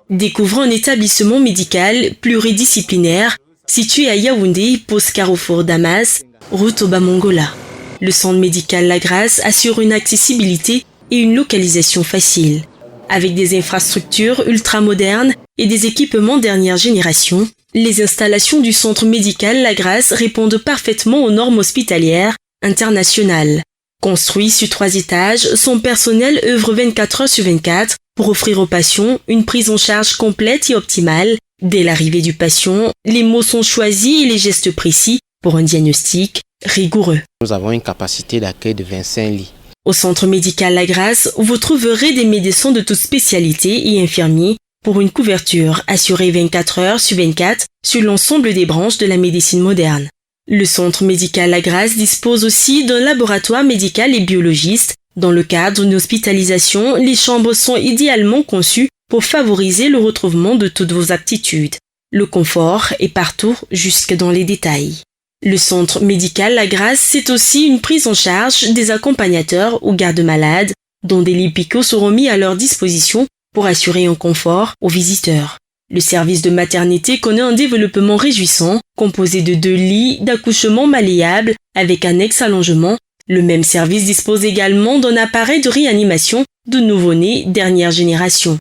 Découvrons un établissement médical pluridisciplinaire situé à Yaoundé, poste Carrefour Damas, route au Bamongola. Le centre médical La Grâce assure une accessibilité et une localisation facile. Avec des infrastructures ultramodernes et des équipements dernière génération, les installations du centre médical La Grâce répondent parfaitement aux normes hospitalières internationales. Construit sur 3 étages, son personnel œuvre 24 heures sur 24 pour offrir aux patients une prise en charge complète et optimale. Dès l'arrivée du patient, les mots sont choisis et les gestes précis pour un diagnostic rigoureux. Nous avons une capacité d'accueil de 25 lits. Au centre médical La Grâce, vous trouverez des médecins de toutes spécialités et infirmiers pour une couverture assurée 24 heures sur 24 sur l'ensemble des branches de la médecine moderne. Le centre médical La Grâce dispose aussi d'un laboratoire médical et biologiste. Dans le cadre d'une hospitalisation, les chambres sont idéalement conçues pour favoriser le retrouvement de toutes vos aptitudes. Le confort est partout, jusque dans les détails. Le centre médical La Grâce, c'est aussi une prise en charge des accompagnateurs ou gardes-malades, dont des lits picots seront mis à leur disposition pour assurer un confort aux visiteurs. Le service de maternité connaît un développement réjouissant, composé de 2 lits d'accouchement malléables avec annexe allongement. Le même service dispose également d'un appareil de réanimation de nouveau-nés dernière génération.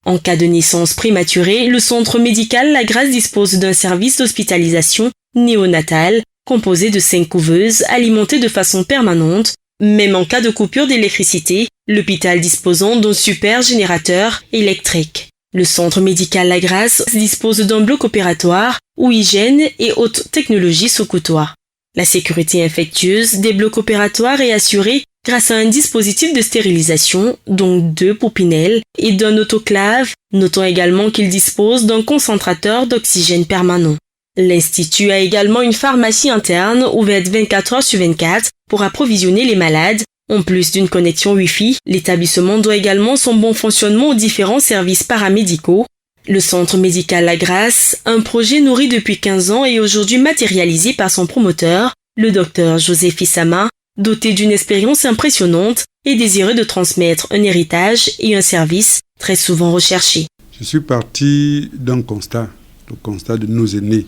En cas de naissance prématurée, le centre médical La Grâce dispose d'un service d'hospitalisation néonatale composé de 5 couveuses alimentées de façon permanente. Même en cas de coupure d'électricité, l'hôpital disposant d'un super générateur électrique. Le centre médical La Grâce dispose d'un bloc opératoire où hygiène et haute technologie se côtoient. La sécurité infectieuse des blocs opératoires est assurée grâce à un dispositif de stérilisation, dont 2 poupinelles, et d'un autoclave. Notons également qu'il dispose d'un concentrateur d'oxygène permanent. L'Institut a également une pharmacie interne ouverte 24 heures sur 24 pour approvisionner les malades. En plus d'une connexion Wi-Fi, l'établissement doit également son bon fonctionnement aux différents services paramédicaux. Le centre médical La Grâce, un projet nourri depuis 15 ans et aujourd'hui matérialisé par son promoteur, le docteur Joseph Issama, doté d'une expérience impressionnante et désireux de transmettre un héritage et un service très souvent recherché. Je suis parti d'un constat, le constat de nos aînés,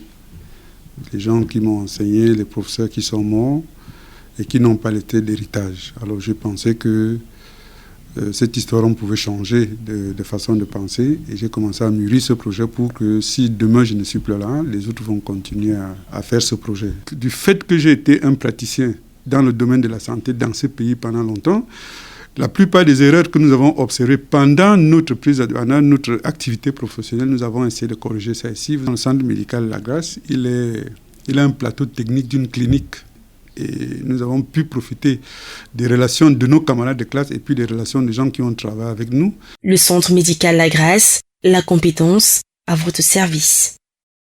les gens qui m'ont enseigné, les professeurs qui sont morts et qui n'ont pas laissé d'héritage. Alors je pensais que cette histoire, on pouvait changer de façon de penser et j'ai commencé à mûrir ce projet pour que si demain je ne suis plus là, les autres vont continuer à faire ce projet. Du fait que j'ai été un praticien dans le domaine de la santé dans ce pays pendant longtemps, la plupart des erreurs que nous avons observées pendant notre activité professionnelle, nous avons essayé de corriger ça ici. Dans le centre médical La Grâce, il a un plateau technique d'une clinique. Et nous avons pu profiter des relations de nos camarades de classe et puis des relations des gens qui ont travaillé avec nous. Le centre médical La Grâce, la compétence à votre service.